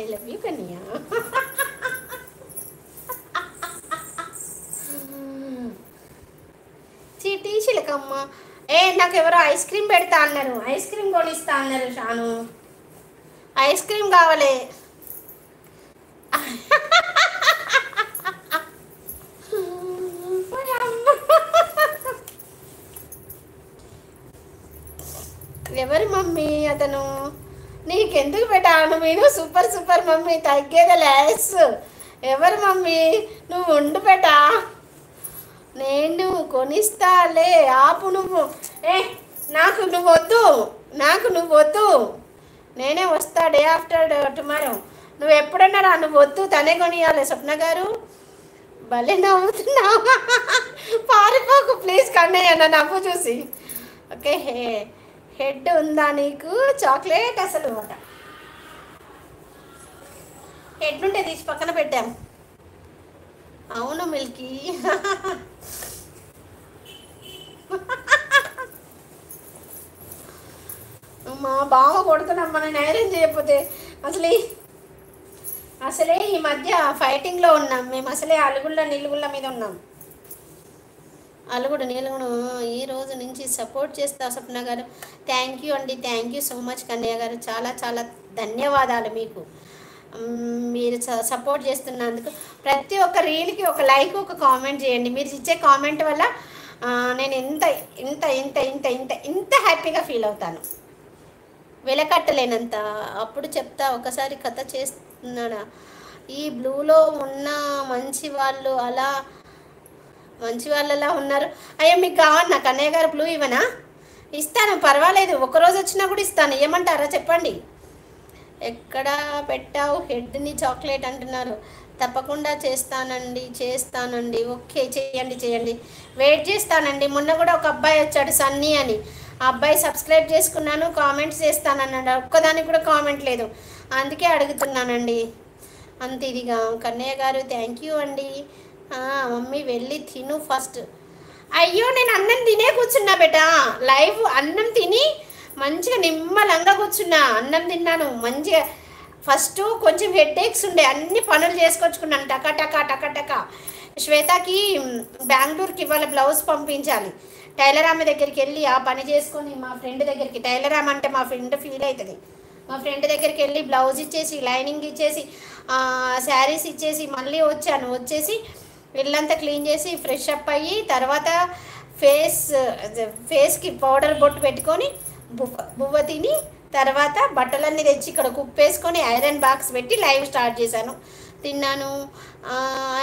I love you కన్యా. చీటీ చిలకమ్మ. నాకు ఎవరో ఐస్ క్రీమ్ పెడతా అన్నారు, ఐస్ క్రీమ్ కొనిస్తా అన్నారు. షాను ఐస్ క్రీమ్ కావాలి. ఎవరి మమ్మీ అతను? నీకెందుకు పెట్టాను నేను? సూపర్ సూపర్ మమ్మీ, తగ్గేది లేస్. ఎవరు మమ్మీ? నువ్వు ఉండు పెట్టా, నేను కొనిస్తాలే. ఆపు నువ్వు. నాకు నువ్వు వద్దు, నాకు నువ్వు వద్దు. నేనే వస్తా డే ఆఫ్టర్ టుమారో. నువ్వు ఎప్పుడన్నా రా, నువ్వు వద్దు. తనే కొనియాలి. స్వప్న గారు భలే నవ్వుతున్నావు. పారిపోకు ప్లీజ్ కన్నయ్య నా నవ్వు చూసి. ఓకే, హెడ్ ఉందా నీకు? చాక్లెట్ అసలు హెడ్ నుంటే తీసి పక్కన పెట్టాం. అవును మిల్కీ. మా బాగా కొడుతున్నాం మనం ఐరన్ చేయకపోతే. అసలే ఈ మధ్య ఫైటింగ్లో ఉన్నాం మేము. అసలే అలుగుళ్ళ నిలుగుళ్ళ మీద ఉన్నాం. అలుగుడు నీలుగుడు ఈ రోజు నుంచి సపోర్ట్ చేస్తా స్వప్న గారు. థ్యాంక్ యూ అండి, thank you so much Kannayya గారు. చాలా చాలా ధన్యవాదాలు మీకు. మీరు సపోర్ట్ చేస్తున్నందుకు. ప్రతి ఒక్క రీల్కి ఒక లైక్, ఒక కామెంట్ చేయండి. మీరు ఇచ్చే కామెంట్ వల్ల నేను ఇంత ఇంత ఇంత ఇంత ఇంత ఇంత హ్యాపీగా ఫీల్ అవుతాను. వెలకట్టలేనంత. అప్పుడు చెప్తా, ఒకసారి కథ చేస్తున్నాడా? ఈ బ్లూలో ఉన్న మంచి వాళ్ళు అలా మంచి వాళ్ళలా ఉన్నారు. అయ్యో మీకు కావాలి నాకు అన్నయ్య గారు బ్లూ ఇవ్వనా? ఇస్తాను, పర్వాలేదు. ఒకరోజు వచ్చినా కూడా ఇస్తాను. ఏమంటారా చెప్పండి. ఎక్కడ పెట్టావు హెడ్ని చాక్లెట్ అంటున్నారు. తప్పకుండా చేస్తానండి. ఓకే, చేయండి. వెయిట్ చేస్తానండి. మొన్న కూడా ఒక అబ్బాయి వచ్చాడు సన్నీ అని. ఆ అబ్బాయి సబ్స్క్రైబ్ చేసుకున్నాను, కామెంట్స్ చేస్తానన్నాడు. ఒక్కదానికి కూడా కామెంట్ లేదు. అందుకే అడుగుతున్నానండి అంత ఇదిగా. కన్నయ్య గారు థ్యాంక్ యూ అండి. మమ్మీ వెళ్ళి తిను ఫస్ట్. అయ్యో నేను అన్నం తినే కూర్చున్నా బేటా. లైవ్ అన్నం తిని మంచిగా నిమ్మలంగా కూర్చున్నా. అన్నం తిన్నాను మంచిగా. ఫస్ట్ కొంచెం హెడేక్స్ ఉండే, అన్ని పనులు చేసుకొచ్చుకున్నాను టకా. శ్వేతకి బెంగళూరుకి ఇవాళ బ్లౌజ్ పంపించాలి. టైలర్ ఆమె దగ్గరికి వెళ్ళి ఆ పని చేసుకొని మా ఫ్రెండ్ దగ్గరికి, టైలర్ ఆమె అంటే మా ఫ్రెండ్ ఫీల్ అవుతుంది. మా ఫ్రెండ్ దగ్గరికి వెళ్ళి బ్లౌజ్ ఇచ్చేసి, లైనింగ్ ఇచ్చేసి, శారీస్ ఇచ్చేసి మళ్ళీ వచ్చేసి ఇల్లంతా క్లీన్ చేసి ఫ్రెష్ అప్ అయ్యి తర్వాత ఫేస్కి పౌడర్ బొట్టు పెట్టుకొని బువ్వ తిని తర్వాత బట్టలన్నీ తెచ్చి ఇక్కడ కుప్పేసుకొని ఐరన్ బాక్స్ పెట్టి లైవ్ స్టార్ట్ చేశాను. తిన్నాను.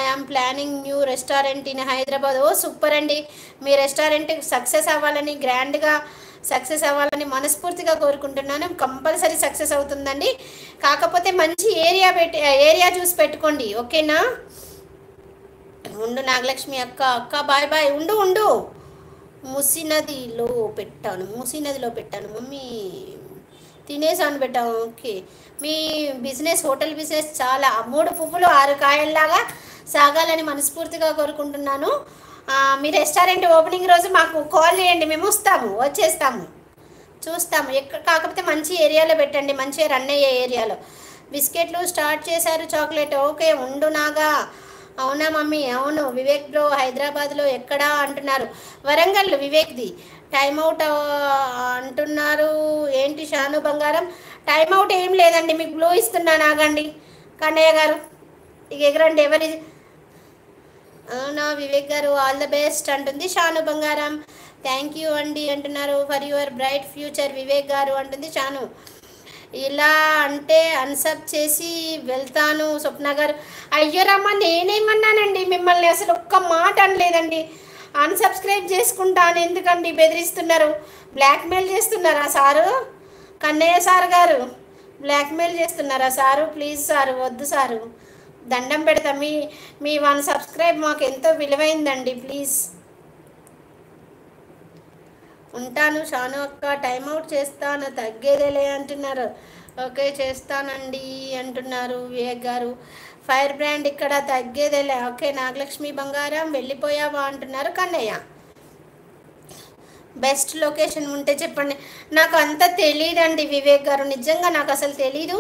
I'm planning new restaurant in Hyderabad. Oh super అండి. మీ రెస్టారెంట్ సక్సెస్ అవ్వాలని, గ్రాండ్గా సక్సెస్ అవ్వాలని మనస్ఫూర్తిగా కోరుకుంటున్నాను. కంపల్సరీ సక్సెస్ అవుతుందండి. కాకపోతే మంచి ఏరియా చూసి పెట్టుకోండి, ఓకేనా? ఉండు నాగలక్ష్మి అక్క బాయ్. ఉండు. మూసీనదిలో పెట్టాను మమ్మీ. తినేసాను పెట్టాను. ఓకే, మీ బిజినెస్, హోటల్ బిజినెస్ చాలా 3 పువ్వులు 6 కాయల్లాగా సాగాలని మనస్ఫూర్తిగా కోరుకుంటున్నాను. మీ రెస్టారెంట్ ఓపెనింగ్ రోజు మాకు కాల్ చేయండి, మేము వచ్చేస్తాము, చూస్తాము. కాకపోతే మంచి ఏరియాలో పెట్టండి, మంచిగా రన్ అయ్యే ఏరియాలో. బిస్కెట్లు స్టార్ట్ చేశారు, చాక్లెట్. ఓకే, ఉండు నాగా. అవునా మమ్మీ? అవును. వివేక్ బ్రో హైదరాబాద్లో ఎక్కడా అంటున్నారు. వరంగల్ వివేక్ది. టైమ్అవుట్ అంటున్నారు. ఏంటి షాను బంగారం? టైమ్అవుట్ ఏం లేదండి, మీకు బ్లూ ఇస్తున్నాను, ఆగండి కన్నయ్య గారు. ఇక ఎగరండి. ఎవరి? అవునా వివేక్ గారు ఆల్ ద బెస్ట్ అంటుంది షాను బంగారం. థ్యాంక్ యూ అండి అంటున్నారు. For your bright future Vivek గారు అంటుంది షాను. ఇలా అంటే అన్సబ్ చేసి వెళ్తాను స్వప్న గారు. అయ్యో రమ్మ, నేనేమన్నానండి మిమ్మల్ని? అసలు ఒక్క మాట అనలేదండి. అన్సబ్స్క్రైబ్ చేసుకుంటాను ఎందుకండి బెదిరిస్తున్నారు? బ్లాక్మెయిల్ చేస్తున్నారా సారు? కన్నయ్య సార్ గారు బ్లాక్మెయిల్ చేస్తున్నారా సారు? ప్లీజ్ సారు, వద్దు సారు, దండం పెడతా. మీ 1 సబ్స్క్రైబ్ మాకు ఎంతో విలువైందండి. ప్లీజ్ ఉంటాను. షాను అక్క టైమ్అవుట్ చేస్తాను, తగ్గేదేలే అంటున్నారు. ఓకే, చేస్తానండి అంటున్నారు వివేక్ గారు. ఫైర్ బ్రాండ్ ఇక్కడ తగ్గేదేలే. ఓకే, నాగలక్ష్మి బంగారం వెళ్ళిపోయావా అంటున్నారు కన్నయ్య. బెస్ట్ లొకేషన్ ఉంటే చెప్పండి. నాకు అంత తెలియదండి వివేక్ గారు, నిజంగా నాకు అసలు తెలీదు.